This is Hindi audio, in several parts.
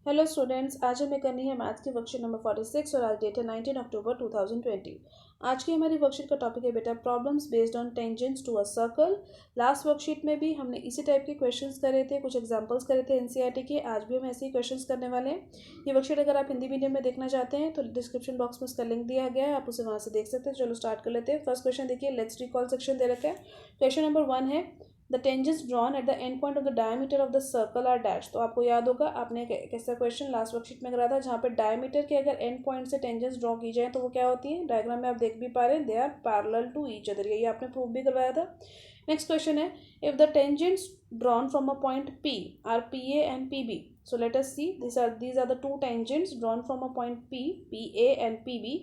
हेलो स्टूडेंट्स, आज हमें करनी है मैथ्स की वर्कशीट नंबर 46 और आज डेट है 19 अक्टूबर 2020। आज की हमारी वर्कशीट का टॉपिक है बेटा problems based on tangents to a circle. Last worksheet में भी हमने इसी टाइप के क्वेश्चंस करे थे, कुछ एग्जांपल्स करे थे एनसीईआरटी के। आज भी हम ऐसे ही क्वेश्चंस करने वाले हैं। ये वर्कशीट अगर आप हिंदी मीडियम में देखना चाहते हैं तो डिस्क्रिप्शन बॉक्स में उसका लिंक दिया गया है, आप उसे वहाँ से देख सकते हैं। चलो स्टार्ट कर लेते हैं। फर्स्ट क्वेश्चन देखिए, लेट्स रिकॉल सेक्शन दे रखा है। क्वेश्चन नंबर 1 है the tangents drawn at the end point of the diameter of the circle are dash. तो आपको याद होगा आपने कैसा क्वेश्चन लास्ट वर्कशीट में करा था, जहाँ पे डायमीटर के अगर एंड पॉइंट से टेंजेंट्स ड्रॉ की जाए तो वो क्या होती है। डायग्राम में आप देख भी पा रहे हैं, they are parallel to each other. यही आपने प्रूव भी करवाया था। नेक्स्ट क्वेश्चन है if the tangents drawn from a point P are PA and PB। So let us see, these are the two tangents drawn from a point P, PA and PB.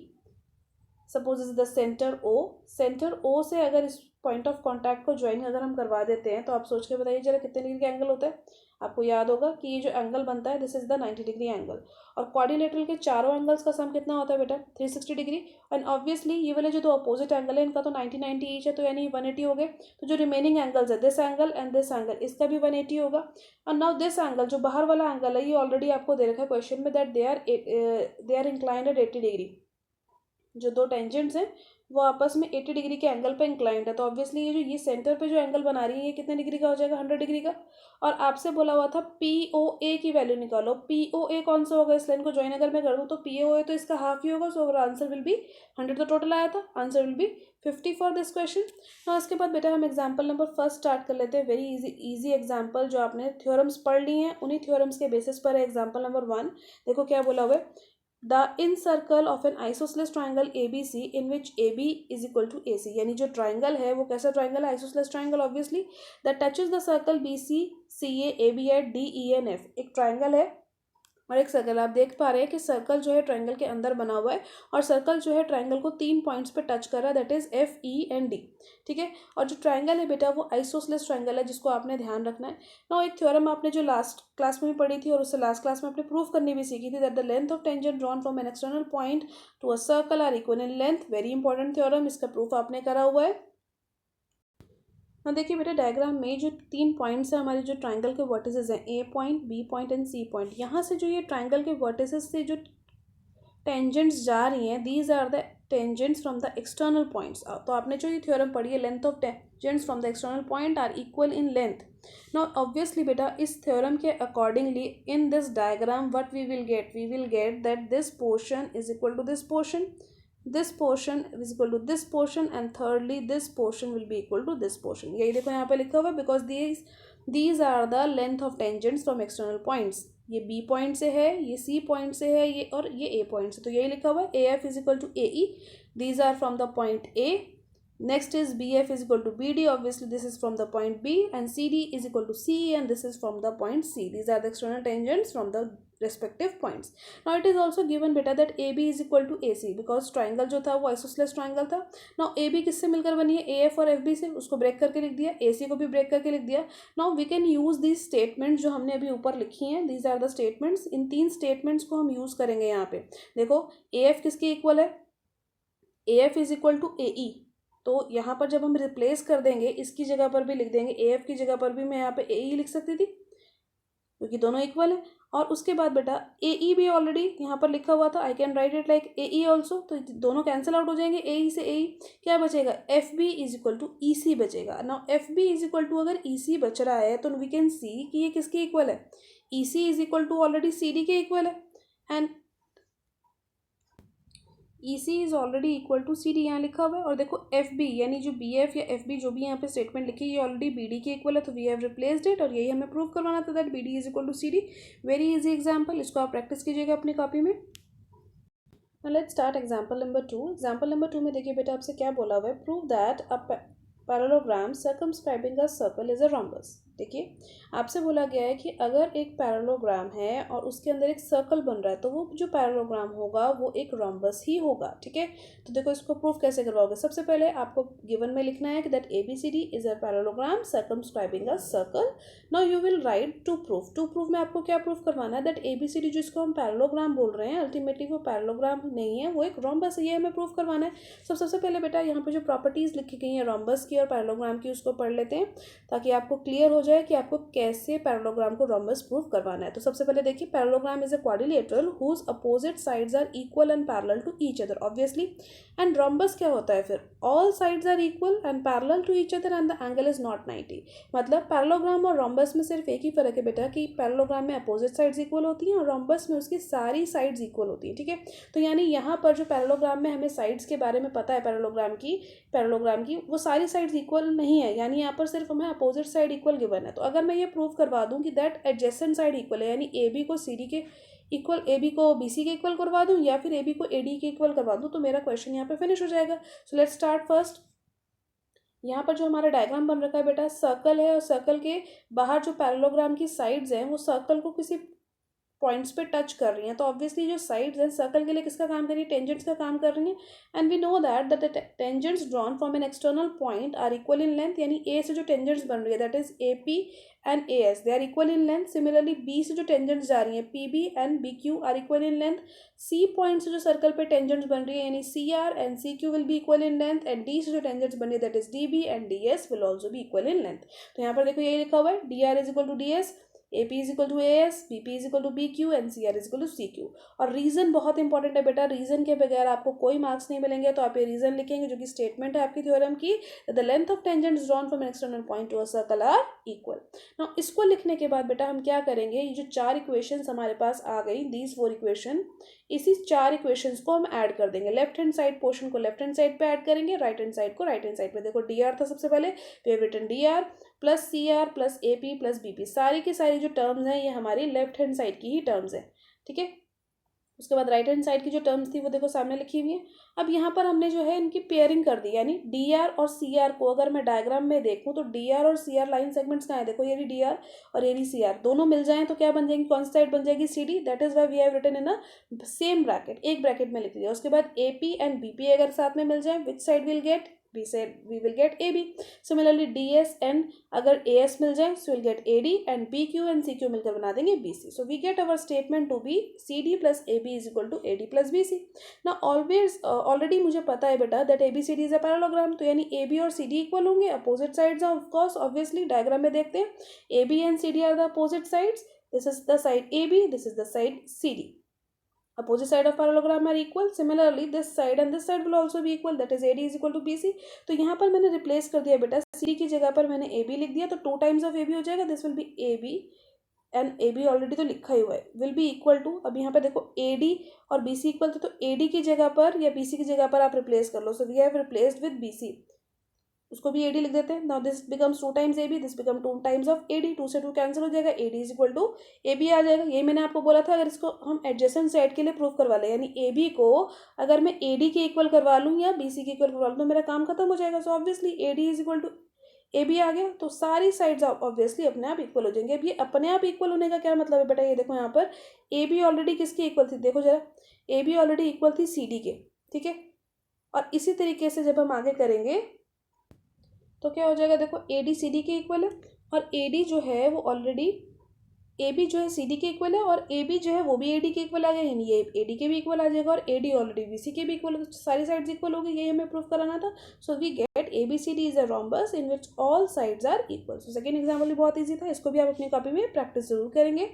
Suppose is the centre O। Centre O से अगर इस पॉइंट ऑफ कॉन्टैक्ट को ज्वाइन अगर हम करवा देते हैं तो आप सोच के बताइए जरा कितने डिग्री का एंगल होता है। आपको याद होगा कि ये जो एंगल बनता है this is the 90 degree angle, और क्वाड्रिलेटरल के चारों एंगल्स का सम कितना होता है बेटा 360 डिग्री। एंड ऑब्वियसली ये वाले जो दो अपोजिट एंगल है इनका तो 90 ईच है, तो यानी 180 हो गए। तो जो रिमेनिंग एंगल्स है this angle and this angle, इसका भी 180 होगा। और नाउ दिस एंगल जो बाहर वाला एंगल है ये ऑलरेडी आपको दे रखा है क्वेश्चन में that they are inclined at 80 degree. जो दो टेंजेंट्स हैं वो आपस में 80 डिग्री के एंगल पे इंक्लाइंड है, तो ऑब्वियसली ये सेंटर पे जो एंगल बना रही है ये कितने डिग्री का हो जाएगा 100 डिग्री का। और आपसे बोला हुआ था POA की वैल्यू निकालो। POA कौन सा होगा, इस लाइन को ज्वाइन अगर मैं कर दूँ तो POA तो इसका हाफ ही होगा, सो आंसर विल बी 100। तो टोटल आया था, answer will be 50 for this question. और इसके बाद बेटा हम एग्जाम्पल नंबर फर्स्ट स्टार्ट कर लेते हैं। वेरी इजी एग्जाम्पल, जो आपने थ्योरम्स पढ़ ली हैं उन्हीं थ्योरम्स के बेसिस पर है। एग्जाम्पल नंबर 1 देखो क्या बोला हुआ है। The incircle of an isosceles triangle ABC in which AB is equal to AC। यानी जो ट्राइंगल है वो कैसा ट्राइंगल है, isosceles triangle obviously, that touches the circle BC CA AB at D E N F। एक ट्राइंगल है और एक सर्कल। आप देख पा रहे हैं कि सर्कल जो है ट्राइंगल के अंदर बना हुआ है और सर्कल जो है ट्राइंगल को 3 पॉइंट्स पे टच कर रहा है, that is FE and D। ठीक है, और जो ट्राइंगल है बेटा वो आइसोसेलेस ट्राइंगल है, जिसको आपने ध्यान रखना है ना। एक थ्योरम आपने जो लास्ट क्लास में भी पढ़ी थी और उससे लास्ट क्लास में आपने प्रूफ करनी भी सीखी थी, that the length of tangent drawn from an external point to a circle are equal in length. Very important theorem, इसका प्रूफ आपने करा हुआ है। हाँ देखिए बेटा, डायग्राम में जो 3 पॉइंट्स हैं हमारे जो ट्राइंगल के वर्टिसेस हैं, A point, B point and C point, यहाँ से जो ये ट्राइंगल के वर्टिसेस से जो टेंजेंट्स जा रही हैं these are the tangents from the external points. तो आपने जो ये थ्योरम पढ़ी है, length of tangents from the external point are equal in length. Now obviously बेटा इस थ्योरम के accordingly in this diagram what we will get that this portion is equal to this portion, this portion is equal to this portion, and thirdly this portion will be equal to this portion। यही देखो यहाँ पे लिखा हुआ है, because these are the length of tangents from external points। ये B पॉइंट से है, ये C पॉइंट से है, ये और ये A पॉइंट से। तो यही लिखा हुआ है AF is equal to AE, these are from the point A। next is BF is equal to BD, obviously this is from the point B, and CD is equal to CE, and this is from the point C। these are the external tangents from the respective points। now it is also given beta that AB is equal to AC, because triangle जो था वो isosceles triangle था। now AB किससे मिलकर बनी है, AF और FB से, उसको ब्रेक करके लिख दिया, AC को भी ब्रेक करके लिख दिया। now we can use these statements जो हमने अभी ऊपर लिखी हैं, these are the statements। In 3 statements को हम यूज करेंगे यहाँ पे। देखो AF किसके इक्वल है, AF is equal to AE। तो यहाँ पर जब हम रिप्लेस कर देंगे, इसकी जगह पर भी लिख देंगे, AF की जगह पर भी मैं यहाँ पे AE लिख सकती थी क्योंकि दोनों इक्वल है। और उसके बाद बेटा AE भी ऑलरेडी यहाँ पर लिखा हुआ था, I can write it like AE also. तो दोनों कैंसिल आउट हो जाएंगे, AE से AE क्या बचेगा, FB is equal to EC बचेगा। Now FB is equal to अगर EC बच रहा है तो वी कैन सी कि ये किसके इक्वल है, EC is equal to already CD के इक्वल है, and EC is already equal to CD यहाँ लिखा हुआ है। और देखो FB यानी जो BF या FB जो भी यहाँ पे स्टेटमेंट लिखी है ये ऑलरेडी BD के इक्वल है, तो वी हैव रिप्लेस्ड इट, और यही हमें प्रूव करवाना था that BD is equal to CD। Very easy example, इसको आप प्रैक्टिस कीजिएगा अपनी कॉपी में। Let's start example number 2। Example number 2 में देखिए बेटा आपसे क्या बोला हुआ है, prove that a parallelogram circumscribing a circle is a rhombus. देखिए आपसे बोला गया है कि अगर एक पैरेललोग्राम है और उसके अंदर एक सर्कल बन रहा है तो वो जो पैरेललोग्राम होगा वो एक रोम्बस ही होगा। ठीक है, तो देखो इसको प्रूफ कैसे करवाओगे। सबसे पहले आपको गिवन में लिखना है कि that ABCD is a parallelogram circumscribing a circle. Now you will write to proof. To proof में आपको क्या प्रूफ करवाना है, दैट ABCD जिसको हम पैरेललोग्राम बोल रहे हैं अल्टीमेटली वो पैरेललोग्राम नहीं है, वो एक रोम्बस है, ये हमें प्रूफ करवाना है। सबसे पहले बेटा यहाँ पे जो प्रॉपर्टीज लिखी गई हैं रोम्बस की और पैरेललोग्राम की उसको पढ़ लेते हैं ताकि आपको क्लियर हो जाए कि आपको कैसे पैरेललोग्राम को रोम्बस प्रूव करवाना है। तो सबसे पहले देखिए, parallelogram is a quadrilateral whose opposite sides are equal and parallel to each other obviously. And rhombus क्या होता है फिर? All sides are equal and parallel to each other and the angle is not 90। मतलब पैरेललोग्राम और रोम्बस में सिर्फ एक ही फर्क है बेटा कि पैरेललोग्राम में अपोजिट साइड्स इक्वल होती हैं और रोम्बस में उसकी सारी साइड्स इक्वल होती हैं। ठीक है, तो यानी यहाँ पर जो पैरेललोग्राम में हमें साइड्स के बारे में पता है पैरेललोग्राम की वो सारी साइड्स इक्वल नहीं है, यानी यहाँ पर सिर्फ हमें अपोजिट साइड इक्वल गिवन है। तो अगर मैं ये प्रूव करवा दूँ कि दैट एडजेसेंट साइड इक्वल है, यानी ए बी को सी डी के इक्वल, ए बी को बी सी के इक्वल करवा दूँ या फिर ए बी को ए डी के इक्वल करवा दूँ, तो मेरा क्वेश्चन यहाँ पे फिनिश हो जाएगा। So let's start first. यहाँ पर जो हमारा डायग्राम बन रखा है बेटा, सर्कल है और सर्कल के बाहर जो पैरेललोग्राम की साइड्स हैं वो सर्कल को किसी पॉइंट्स पे टच कर रही हैं। तो ऑब्वियसली जो साइड्स हैं सर्कल के लिए किसका काम कर रही है? टेंजेंट्स का काम कर रही हैं। And we know that the tangents drawn from an external point are equal in length, यानी ए से जो टेंजेंट्स बन रही है that is A P and A S, they are equal in length. Similarly B से जो टेंजेंट्स जा रही हैं P B and B Q are equal in length. C point से जो सर्कल पे टेंजेंट्स बन रही है यानी C R and C Q will be equal in length. And D से जो टेंजेंट्स बन रही है that is D B and D S will also be equal in length. तो यहाँ पर देखो यही लिखा हुआ है, D R is equal to D S, AP is equal to AS, BP is equal to BQ and CR is equal to CQ। और रीजन बहुत इंपॉर्टेंट है बेटा, रीजन के बगैर आपको कोई मार्क्स नहीं मिलेंगे। तो आप ये रीजन लिखेंगे जो कि स्टेटमेंट है आपकी थ्योरम की, the length of tangents drawn from an external point to a circle are equal. Now इसको लिखने के बाद बेटा हम क्या करेंगे, ये जो 4 इक्वेशंस हमारे पास आ गई, दीज 4 इक्वेशन, इसी 4 इक्वेशंस को हम ऐड कर देंगे। लेफ्ट हैंड साइड पोर्शन को लेफ्ट हैंड साइड पे ऐड करेंगे, राइट हैंड साइड को राइट हैंड साइड पे। देखो dr था सबसे पहले, we have written dr plus C R plus A P plus B P, सारी की सारी जो टर्म्स हैं ये हमारी लेफ्ट हैंड साइड की ही टर्म्स हैं। ठीक है, उसके बाद राइट हैंड साइड की जो टर्म्स थी वो देखो सामने लिखी हुई है। अब यहाँ पर हमने जो है इनकी पेयरिंग कर दी, यानी डी आर और सी आर को अगर मैं डायग्राम में देखूँ तो डी आर और सी आर लाइन सेगमेंट्स कहाँ है? देखो ये भी डी आर और ये भी सी आर, दोनों मिल जाएं तो क्या बन जाएंगी? कौन सी साइड बन जाएगी? C D. That is why we have written in a same bracket, एक ब्रैकेट में लिख दिया। उसके बाद A P and B P अगर साथ में मिल जाए, which side will get? we said we will get AB. Similarly DS and अगर AS मिल जाए so we'll get AD and BQ and CQ मिलकर बना देंगे BC. So we get our statement to be CD plus AB is equal to AD plus BC. Now always already मुझे पता है बेटा that ABCD is a parallelogram, तो यानी AB और CD इक्वल होंगे, opposite sides are of course obviously, diagram में देखते हैं AB and CD are the opposite sides. This is the side AB, this is the side CD. Opposite side of parallelogram are equal. Similarly this side and this side will also be equal, that is AD is equal to BC. तो यहाँ पर मैंने रिप्लेस कर दिया बेटा, CD की जगह पर मैंने AB लिख दिया, तो 2 times of AB हो जाएगा, this will be AB and AB already तो लिखा ही हुआ है, विल बी इक्वल टू, अब यहाँ पर देखो AD और BC इक्वल थे तो AD की जगह पर या BC की जगह पर आप रिप्लेस कर लो। So we have replaced with BC, उसको भी AD लिख देते हैं। Now this becomes 2 times AB, this become 2 times of AD, 2 से 2 कैंसिल हो जाएगा, AD is equal to AB आ जाएगा। ये मैंने आपको बोला था अगर इसको हम एडजेसेंट साइड के लिए प्रूव करवा लें, यानी AB को अगर मैं AD के इक्वल करवा लूँ या BC के इक्वल करवा लूँ तो मेरा काम खत्म हो जाएगा। So obviously AD is equal to AB आ गया, तो सारी साइड्स ऑब्वियसली अपने आप इक्वल हो जाएंगे। अब ये अपने आप इक्वल होने का क्या मतलब है बेटा, ये देखो यहाँ पर AB ऑलरेडी किसकी इक्वल थी, देखो जरा, AB ऑलरेडी इक्वल थी CD के। ठीक है, और इसी तरीके से जब हम आगे करेंगे तो क्या हो जाएगा, देखो AD CD के इक्वल है और AD जो है वो ऑलरेडी AB जो है CD के इक्वल है और AB जो है वो भी AD के इक्वल आ गया, यानी ये AD के भी इक्वल आ जाएगा और AD ऑलरेडी BC के भी इक्वल है, तो सारी साइड्स इक्वल होगी, यही हमें प्रूफ कराना था। So we get ABCD is a rhombus in which all sides are equal. So second example भी बहुत ईजी था, इसको भी आप अपनी कॉपी में प्रैक्टिस जरूर करेंगे।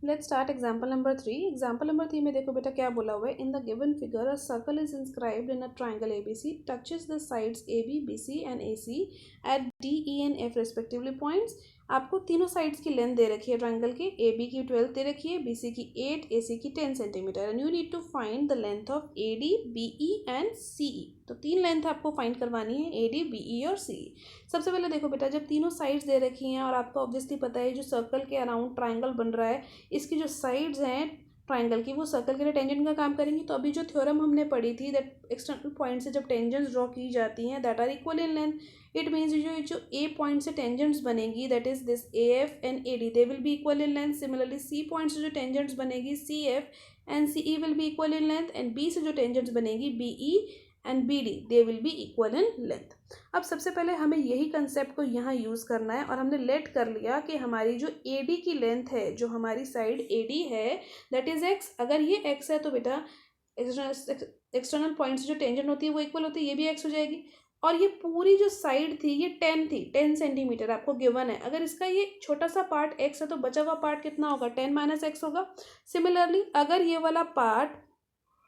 Let's start example number 3। Example number 3 में देखो बेटा क्या बोला हुआ है, in the given figure a circle is inscribed in a triangle ABC touches the sides AB BC and AC at D E and F respectively points. आपको तीनों साइड्स की लेंथ दे रखी है ट्राइंगल के, AB की 12 दे रखी है, BC की 8, AC की 10 centimetre, and you need to find the length of AD BE and CE। तो 3 लेंथ आपको फाइंड करवानी है, AD BE और CE। सबसे पहले देखो बेटा, जब तीनों साइड्स दे रखी हैं और आपको ऑब्वियसली पता है जो सर्कल के अराउंड ट्राइंगल बन रहा है, इसकी जो साइड्स हैं ट्राइंगल की वो सर्कल के लिए टेंजेंट का काम करेंगी। तो अभी जो थ्योरम हमने पढ़ी थी दैट एक्सटर्नल पॉइंट से जब टेंजेंट्स ड्रॉ की जाती हैं that are equal in length, it means जो A पॉइंट से टेंजेंट्स बनेगी that is this AF and AD they will be equal in length. Similarly C point से जो टेंजेंट्स बनेगी CF and CE will be equal in length, and B से जो टेंजेंट्स बनेगी BE and BD they will be equal in length. अब सबसे पहले हमें यही कंसेप्ट को यहाँ यूज़ करना है और हमने लेट कर लिया कि हमारी जो AD की लेंथ है, जो हमारी साइड AD है दैट इज X। अगर ये X है तो बेटा एक्सटर्नल पॉइंट से जो टेंजेंट होती है वो इक्वल होती है, ये भी X हो जाएगी। और ये पूरी जो साइड थी ये 10 थी, 10 सेंटीमीटर आपको गिवन है। अगर इसका ये छोटा सा पार्ट x है तो बचा हुआ पार्ट कितना होगा, 10 माइनस एक्स होगा। सिमिलरली अगर ये वाला पार्ट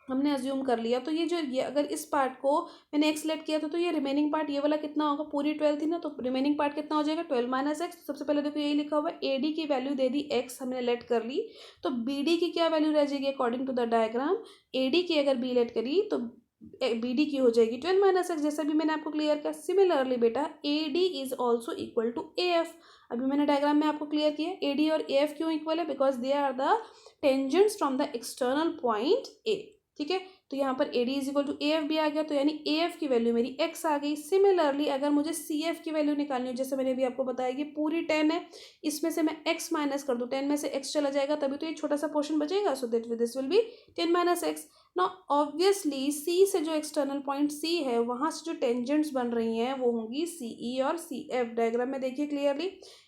हमने अज्यूम कर लिया तो ये अगर इस पार्ट को मैंने एक्स लेट किया था तो ये रिमेनिंग पार्ट ये वाला कितना होगा, पूरी 12 थी ना, तो रिमेनिंग पार्ट कितना हो जाएगा 12 माइनस एक्स। सबसे पहले देखो यही लिखा हुआ है, ए डी की वैल्यू दे दी एक्स हमने लेट कर ली, तो बी डी की क्या वैल्यू रह जाएगी according to the diagram, A D की अगर बी लेट करी तो बी डी की हो जाएगी 12 माइनस एक्स, जैसा भी मैंने आपको क्लियर किया। सिमिलरली बेटा A D is also equal to A F, अभी मैंने डायग्राम में आपको क्लियर किया ए डी और ए एफ क्यों इक्वल है, because they are the tangents from the external point A. ठीक है, तो यहाँ पर A D is equal to A F भी आ गया, तो यानी ए एफ की वैल्यू मेरी एक्स आ गई। सिमिलरली अगर मुझे सी एफ की वैल्यू निकालनी हो, जैसे मैंने भी आपको बताया कि पूरी 10 है, इसमें से मैं एक्स माइनस कर दूँ, 10 में से एक्स चला जाएगा तभी तो ये छोटा सा पोर्शन बचेगा, so that this will be 10 minus x. ना ऑब्वियसली सी से जो एक्सटर्नल पॉइंट सी है वहाँ से जो टेंजेंट्स बन रही हैं वो होंगी सी ई और सी एफ। डायग्राम में देखिए क्लियरली,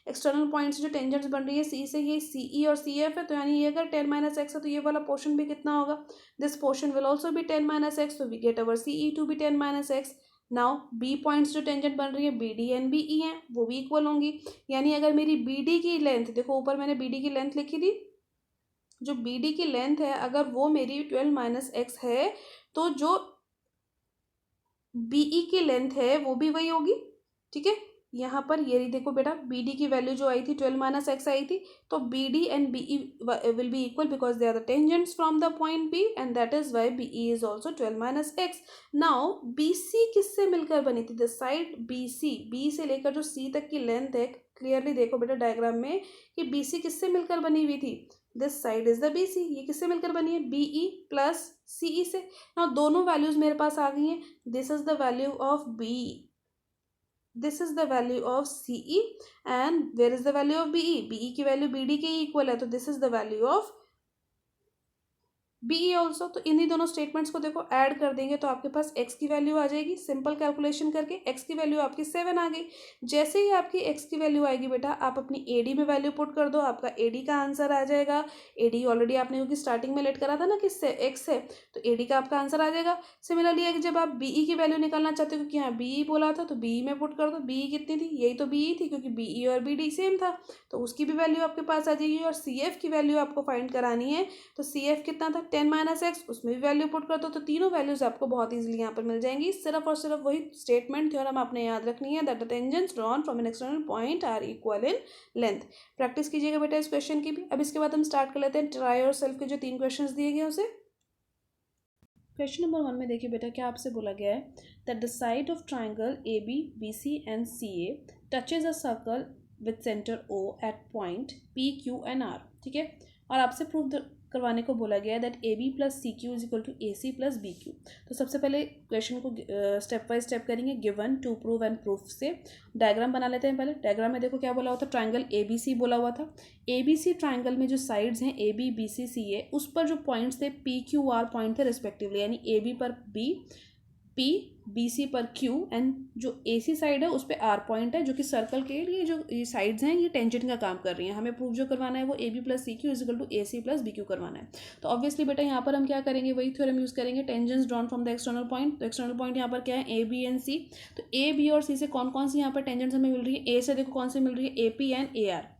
एक्सटर्नल पॉइंट से जो टेंजेंट्स बन रही है सी से, ये सी ई और सी एफ है, तो यानी ये अगर 10 माइनस एक्स है तो ये वाला पोर्शन भी कितना होगा, this portion will also be 10 minus x, तो we get our C E to be 10 minus x. Now B points जो टेंजेंट बन रही है B D and B E हैं वो भी इक्वल होंगी, यानी अगर मेरी बी डी की लेंथ, देखो ऊपर मैंने बी डी की लेंथ लिखी थी, जो बी डी की लेंथ है अगर वो मेरी 12 माइनस एक्स है तो जो बीई की लेंथ है वो भी वही होगी। ठीक है, यहाँ पर ये देखो बेटा बी डी की वैल्यू जो आई थी 12 माइनस एक्स आई थी, तो B D and BE will be equal because they are the tangents from the point B and that is Y BE is also 12 minus x. Now B C किससे मिलकर बनी थी, the side B C, B से लेकर जो सी तक की लेंथ है, क्लियरली देखो बेटा डायग्राम में कि बी सी किससे मिलकर बनी हुई थी, this side is the B C, ये किससे मिलकर बनी है बीई प्लस सीई से। ना दोनों वैल्यूज मेरे पास आ गई हैं, this is the value of B, this is the value of CE and where is the value of BE, BE की वैल्यू बीडी के इक्वल है, तो this is the value of BE also. तो इन्हीं दोनों स्टेटमेंट्स को देखो ऐड कर देंगे तो आपके पास x की वैल्यू आ जाएगी, सिंपल कैलकुलेशन करके x की वैल्यू आपकी 7 आ गई। जैसे ही आपकी x की वैल्यू आएगी बेटा आप अपनी AD में वैल्यू पुट कर दो, आपका AD का आंसर आ जाएगा। AD ऑलरेडी आपने क्योंकि स्टार्टिंग में लेट करा था ना कि x है, तो AD का आपका आंसर आ जाएगा। सिमिलरली जब आप BE की वैल्यू निकालना चाहते हो, क्योंकि यहाँ BE बोला था तो BE में पुट कर दो, BE कितनी थी, यही तो BE थी क्योंकि BE और BD सेम था, तो उसकी भी वैल्यू आपके पास आ जाएगी। और CF की वैल्यू आपको फाइंड करानी है, तो CF कितना था 10 माइनस एक्स, उसमें भी वैल्यू पुट कर दो, तो तीनों वैल्यूज आपको बहुत इजीली यहाँ पर मिल जाएंगी। सिर्फ और सिर्फ वही स्टेटमेंट थ्योरम आपने याद रखनी है, that the tangents drawn from an external point are equal in length. Practice कीजिएगा बेटा इस क्वेश्चन की भी। अब इसके बाद हम स्टार्ट कर लेते हैं ट्राई और सेल्फ के जो 3 क्वेश्चंस दिए गए उसे। क्वेश्चन नंबर 1 में देखिए बेटा क्या आपसे बोला गया है, that the side of triangle A B B C and C A touches a circle with centre O at point P Q and R. ठीक है, और आपसे प्रूफ करवाने को बोला गया है that A B plus C Q is equal to A C plus B Q. तो सबसे पहले क्वेश्चन को स्टेप बाय स्टेप करेंगे, given to prove and proof से। डायग्राम बना लेते हैं पहले। डायग्राम में देखो क्या बोला हुआ था, ट्राइंगल ए बी सी बोला हुआ था। ए बी सी ट्राइंगल में जो साइड्स हैं ए बी बी सी सी ए, उस पर जो पॉइंट्स थे पी क्यू आर पॉइंट थे रिस्पेक्टिवली, यानी ए बी पर बी, पी बी सी पर क्यू एंड जो ए सी साइड है उस पर आर पॉइंट है, जो कि सर्कल के लिए जो ये साइड्स हैं ये टेंजेंट का काम कर रही हैं। हमें प्रूफ जो करवाना है वो A B plus C Q is equal to A C plus B Q करवाना है। तो ऑब्वियसली बेटा यहाँ पर हम क्या करेंगे, वही थ्योरम यूज़ करेंगे, tangents drawn from the external point. तो एक्सटर्नल पॉइंट यहाँ पर क्या है, ए बी एंड सी। तो ए बी और सी से कौन कौन सी यहाँ पर टेंजेंट्स हमें मिल रही है, ए से देखो कौन सी मिल रही है, A P and A R.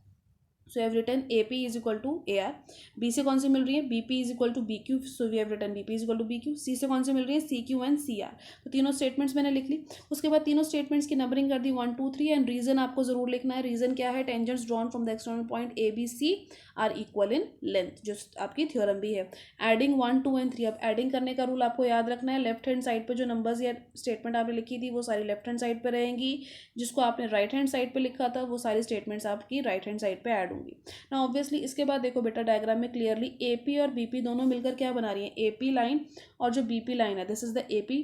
So have written A P is equal to A R. B से कौन सी मिल रही है, B P is equal to B Q, so we have written B P is equal to B Q. C से कौन सी मिल रही है, C Q and C R. तो तीनों स्टेटमेंट्स मैंने लिख ली। उसके बाद तीनों स्टेटमेंट्स की नंबरिंग कर दी 1 2 3 एंड रीजन आपको जरूर लिखना है। रीजन क्या है, tangents drawn from the external point A B C are equal in length, जो आपकी थ्योरम भी है। एडिंग 1 2 एंड 3, अब एडिंग करने का रूल आपको याद रखना है। लेफ्ट हैंड साइड पर जो नंबर्स या स्टेटमेंट आपने लिखी थी वो सारी लेफ्ट हैंड साइड पर रहेंगी, जिसको आपने राइट हैंड साइड पर लिखा था वो सारी स्टेटमेंट्स आपकी राइट हैंड साइड पर ऐड होंगी ना। ऑब्वियसली इसके बाद देखो बेटा डायग्राम में क्लियरली एपी और बीपी दोनों मिलकर क्या बना रही है, एपी लाइन और जो बीपी लाइन है, this is the AP,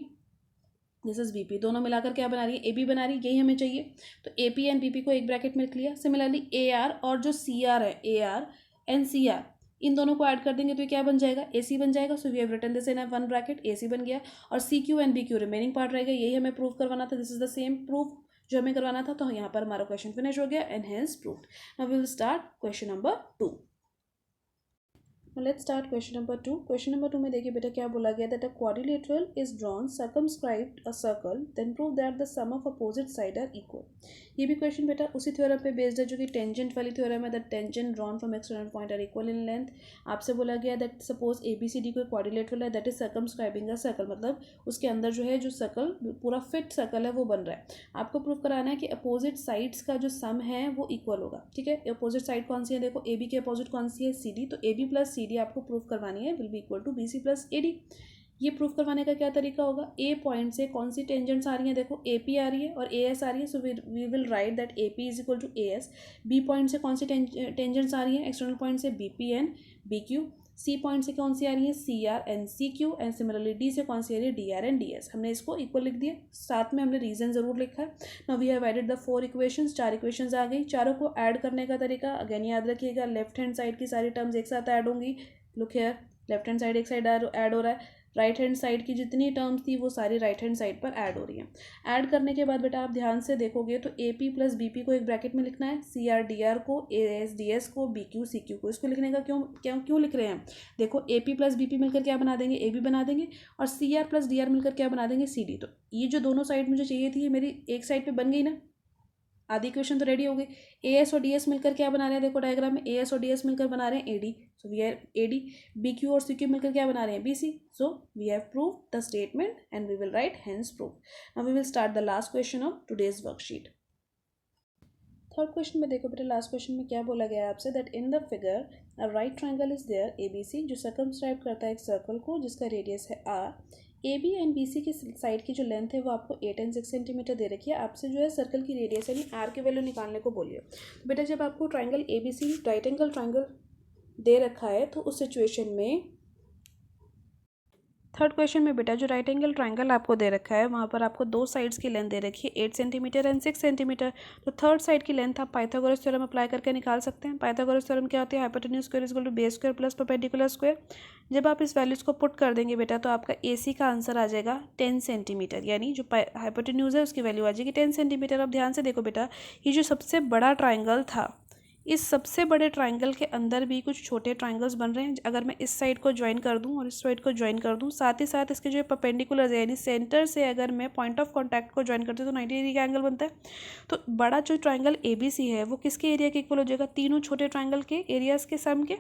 this is BP, दोनों मिलाकर क्या बना रही है, एबी बना रही है, यही हमें चाहिए। तो एपी एंड बीपी को एक ब्रैकेट में लिख लिया। सिमिलरली ए आर और जो सी आर है, A R and C R, इन दोनों को ऐड कर देंगे तो क्या बन जाएगा, ए सी बन जाएगा। So we have written this in one bracket, A C बन गया। और C Q and B Q remaining part रहेगा, यही हमें प्रूव करवाना था। This is the same proof जो हमें करवाना था। तो यहाँ पर हमारा क्वेश्चन फिनिश हो गया and hence proved. Now we will start question number 2। Let's start question number 2। Question number 2 में देखिए बेटा क्या बोला गया, that a quadrilateral is drawn circumscribed a circle then prove that the sum of opposite side are equal. ये भी क्वेश्चन बेटा उसी थ्योरम पे बेस्ड है जो कि टेंजेंट वाली थ्योरम है, that tangent drawn from external point are equal in length. आपसे बोला गया दैट सपोज ABCD कोई क्वाड्रिलेटरल है that is circumscribing a circle, मतलब उसके अंदर जो है जो सर्कल पूरा फिट सर्कल है वो बन रहा है। आपको प्रूव कराना है कि अपोजिट साइड्स का जो सम है वो इक्वल होगा। ठीक है, अपोजिट साइड कौन सी है, देखो AB के अपोजिट कौन सी है, CD, तो AB प्लस CD आपको प्रूव करवानी है will be equal to BC plus AD। ये प्रूफ करवाने का क्या तरीका होगा, ए पॉइंट से कौन सी टेंजेंट्स आ रही हैं, देखो AP आ रही है और AS आ रही है, so we will write that AP is equal to AS। B point से कौन सी टेंजेंट्स आ रही हैं, एक्सटर्नल पॉइंट से BP and BQ। C point से कौन सी आ रही है, CR and CQ, and similarly D से कौन सी आ रही है, DR एंड DS। हमने इसको इक्वल लिख दिया, साथ में हमने रीजन जरूर लिखा है। Now we have added the 4 equations, 4 equations आ गई। चारों को ऐड करने का तरीका अगेन याद रखिएगा, लेफ्ट हैंड साइड की सारी टर्म्स एक साथ ऐड होंगी। Look here, left hand side एक साइड ऐड हो रहा है, राइट हैंड साइड की जितनी टर्म्स थी वो सारी राइट हैंड साइड पर ऐड हो रही हैं। ऐड करने के बाद बेटा आप ध्यान से देखोगे तो AP प्लस BP को एक ब्रैकेट में लिखना है, CR DR को, AS DS को, BQ CQ को। इसको लिखने का क्यों लिख रहे हैं, देखो AP प्लस BP मिलकर क्या बना देंगे, AB बना देंगे, और CR प्लस DR मिलकर क्या बना देंगे, CD। तो ये जो दोनों साइड मुझे चाहिए थी ये मेरी एक साइड पे बन गई ना, आधी इक्वेशन तो रेडी हो गई। AS और DS मिलकर क्या बना रहे हैं, देखो डायग्राम में AS और DS मिलकर बना रहे हैं AD, so we are AD। BQ और CQ मिलकर क्या बना रहे हैं, BC, so we have prove the statement and we will write hence prove. Now we will start the last question of today's worksheet. Third question में देखो बेटा, लास्ट क्वेश्चन में क्या बोला गया है आपसे, that in the figure a right triangle is there ABC, जो सर्कमस्क्राइब करता है एक सर्कल को जिसका रेडियस है R। AB एंड BC की साइड की जो लेंथ है वो आपको 8 एंड 6 सेंटीमीटर दे रखी है। आपसे जो है सर्कल की रेडियस यानी R की वैल्यू निकालने को बोलिए। तो बेटा जब आपको triangle ABC right angle triangle दे रखा है तो उस सिचुएशन में थर्ड क्वेश्चन में बेटा जो राइट एंगल ट्रायंगल आपको दे रखा है वहाँ पर आपको दो साइड्स की लेंथ दे रखी है 8 सेंटीमीटर एंड 6 सेंटीमीटर। तो थर्ड साइड की लेंथ आप पाइथागोरस थ्योरम अप्लाई करके निकाल सकते हैं। पाइथागोरस थ्योरम क्या होती है, hypotenuse square is equal to base square plus perpendicular square. जब आप इस वैल्यूज को पुट कर देंगे बेटा तो आपका AC का आंसर आ जाएगा 10 सेंटीमीटर, यानी जो हाइपोटेन्यूज है उसकी वैल्यू आ जाएगी 10 सेंटीमीटर। अब ध्यान से देखो बेटा, ये जो सबसे बड़ा ट्राइंगल था, इस सबसे बड़े ट्राइंगल के अंदर भी कुछ छोटे ट्राइंगल्स बन रहे हैं। अगर मैं इस साइड को ज्वाइन कर दूं और इस साइड को ज्वाइन कर दूं, साथ ही साथ इसके जो परपेंडिकुलर है यानी सेंटर से अगर मैं पॉइंट ऑफ कांटेक्ट को ज्वाइन करती हूँ तो 90 डिग्री का एंगल बनता है। तो बड़ा जो ट्राइंगल ABC है वो किसके एरिया के इक्वल हो जाएगा, तीनों छोटे ट्राइंगल के एरियाज के सम के।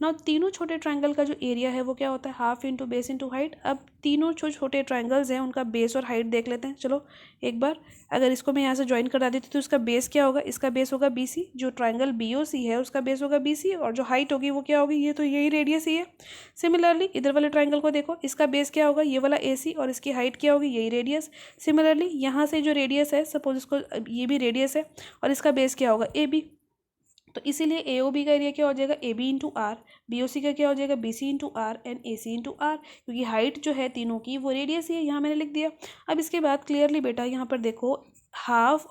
ना तीनों छोटे ट्राइंगल का जो एरिया है वो क्या होता है, half into base into height. अब तीनों जो छोटे ट्राइंगल्स हैं उनका बेस और हाइट देख लेते हैं। चलो एक बार अगर इसको मैं यहाँ से ज्वाइन करा देती तो इसका बेस क्या होगा, इसका बेस होगा BC, जो ट्राइंगल BOC है उसका बेस होगा BC, और जो हाइट होगी वो क्या होगी, ये तो यही रेडियस ही है। सिमिलरली इधर वाले ट्राइंगल को देखो, इसका बेस क्या होगा, ये वाला AC, और इसकी हाइट क्या होगी, यही रेडियस। सिमिलरली यहाँ से जो रेडियस है, सपोज इसको ये भी रेडियस है और इसका बेस क्या होगा AB। तो इसीलिए AOB का एरिया क्या हो जाएगा, AB इंटू आर, BOC का क्या हो जाएगा, BC into R, and AC into R, क्योंकि हाइट जो है तीनों की वो रेडियस ही है, यहाँ मैंने लिख दिया। अब इसके बाद क्लियरली बेटा यहाँ पर देखो हाफ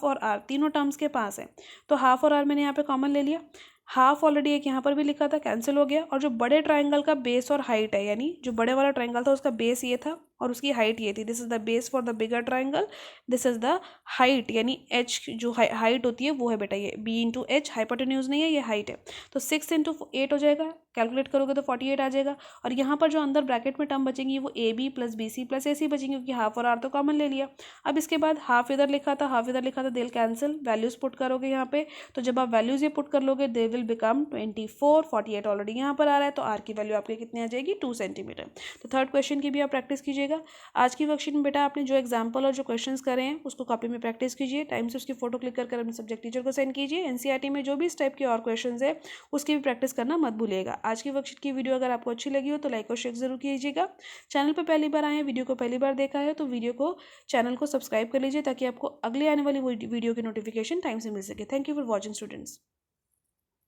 और आर तीनों टर्म्स के पास है, तो हाफ और आर मैंने यहाँ पे कॉमन ले लिया। हाफ ऑलरेडी एक यहाँ पर भी लिखा था, कैंसिल हो गया। और जो बड़े ट्राइंगल का बेस और हाइट है, यानी जो बड़े वाला ट्राइंगल था उसका बेस ये था और उसकी हाइट ये थी, this is the base for the bigger triangle, this is the height, यानी H जो हाइट होती है वो है बेटा ये B इंटू H, हाइपोटेन्यूज नहीं है, ये हाइट है। तो 6 इंटू 8 हो जाएगा, कैलकुलेट करोगे तो 48 आ जाएगा। और यहाँ पर जो अंदर ब्रैकेट में टर्म बचेंगी वो AB plus BC plus AC बचेंगी, क्योंकि हाफ और आर तो कॉमन ले लिया। अब इसके बाद हाफ इधर लिखा था, हाफ इधर लिखा था, दिल कैंसिल, वैल्यूज पुट करोगे यहाँ पे, तो जब आप वैल्यूज ये पुट कर लोगे दे विल बिकम 24, 48 ऑलरेडी यहाँ पर आ रहा है, तो आर की वैल्यू आपके कितनी आ जाएगी, 2 सेंटीमीटर। तो थर्ड क्वेश्चन की भी आप प्रैक्टिस कीजिएगा। आज की वर्कशीट में बेटा आपने जो एग्जाम्पल और जो क्वेश्चंस करे हैं उसको कॉपी में प्रैक्टिस कीजिए, टाइम से उसकी फोटो क्लिक कर अपने सब्जेक्ट टीचर को सेंड कीजिए। NCERT में जो भी इस टाइप के और क्वेश्चंस है उसकी भी प्रैक्टिस करना मत भूलिएगा। आज की वर्कशीट की वीडियो अगर आपको अच्छी लगी हो तो लाइक और शेयर जरूर कीजिएगा। चैनल पर पहली बार आए हैं, वीडियो को पहली बार देखा है तो वीडियो को चैनल को सब्सक्राइब कर लीजिए ताकि आपको अगले आने वाली वीडियो की नोटिफिकेशन टाइम से मिल सके। Thank you for watching students.